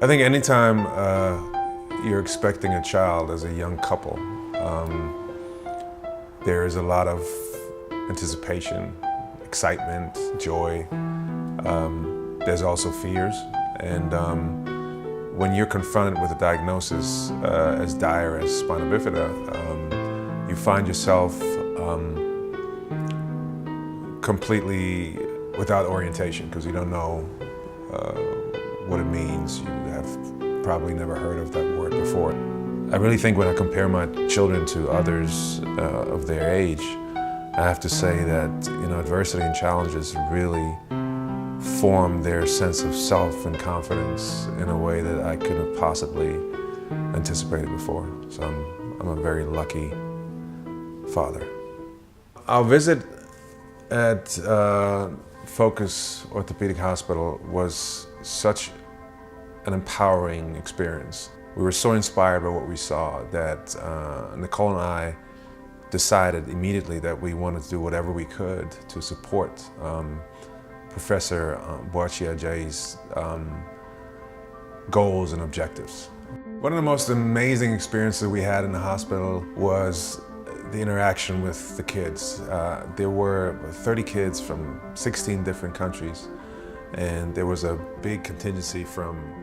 I think anytime you're expecting a child as a young couple, there is a lot of anticipation, excitement, joy. There's also fears. And when you're confronted with a diagnosis as dire as Spina Bifida, you find yourself completely without orientation because you don't know what it means. You have probably never heard of that word before. I really think when I compare my children to others of their age, I have to say that adversity and challenges really form their sense of self and confidence in a way that I couldn't have possibly anticipated before. So I'm a very lucky father. Our visit at FOCOS Orthopedic Hospital was such an empowering experience. We were so inspired by what we saw that Nicole and I decided immediately that we wanted to do whatever we could to support Professor Boris Kodjoe's goals and objectives. One of the most amazing experiences we had in the hospital was the interaction with the kids. There were 30 kids from 16 different countries, and there was a big contingency from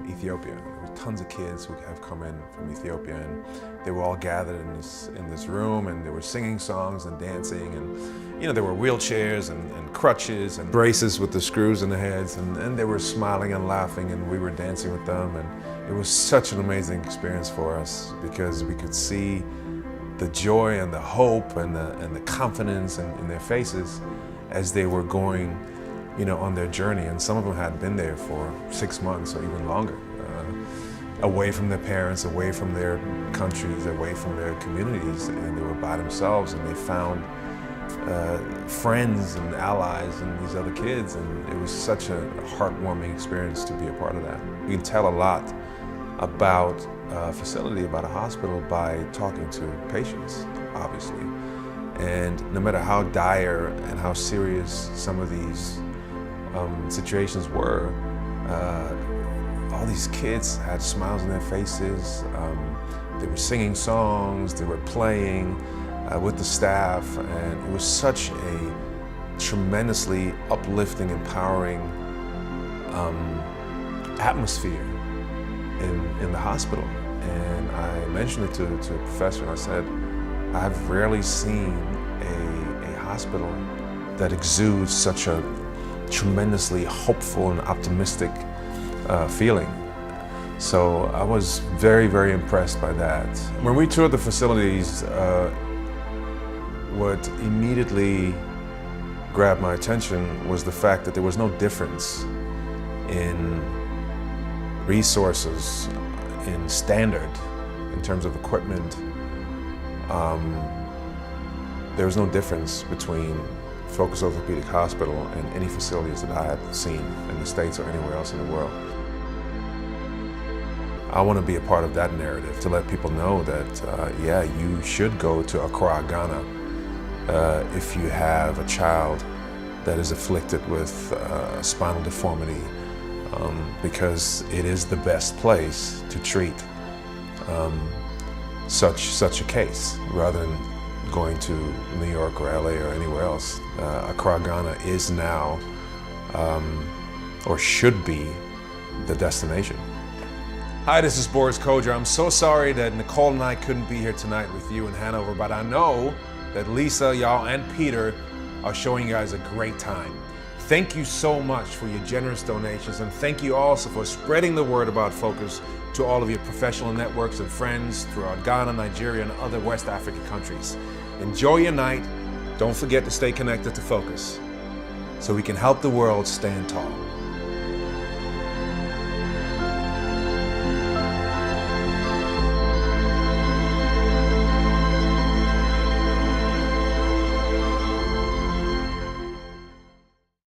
Ethiopia. There were tons of kids who have come in from Ethiopia, and they were all gathered in this room, and they were singing songs and dancing, and there were wheelchairs and crutches and braces with the screws in the heads, and they were smiling and laughing, and we were dancing with them, and it was such an amazing experience for us because we could see the joy and the hope and the confidence in their faces as they were going on their journey. And some of them had been there for 6 months or even longer, away from their parents, away from their countries, away from their communities, and they were by themselves, and they found friends and allies and these other kids, and it was such a heartwarming experience to be a part of that. You can tell a lot about a facility, about a hospital, by talking to patients, obviously. And no matter how dire and how serious some of these situations were, all these kids had smiles on their faces. They were singing songs, they were playing with the staff, and it was such a tremendously uplifting, empowering atmosphere in the hospital. And I mentioned it to a professor, and I said, I've rarely seen a hospital that exudes such a tremendously hopeful and optimistic feeling. So I was very, very impressed by that. When we toured the facilities, what immediately grabbed my attention was the fact that there was no difference in resources, in standard, in terms of equipment. There was no difference between FOCOS Orthopedic Hospital and any facilities that I had seen in the States or anywhere else in the world. I want to be a part of that narrative to let people know that, yeah, you should go to Accra, Ghana, if you have a child that is afflicted with spinal deformity, because it is the best place to treat such a case, rather than going to New York or LA or anywhere else. Accra, Ghana is now, or should be, the destination. Hi, this is Boris Kodjoe. I'm so sorry that Nicole and I couldn't be here tonight with you in Hanover, but I know that Lisa, y'all, and Peter are showing you guys a great time. Thank you so much for your generous donations, and thank you also for spreading the word about FOCOS to all of your professional networks and friends throughout Ghana, Nigeria, and other West African countries. Enjoy your night. Don't forget to stay connected to FOCOS so we can help the world stand tall.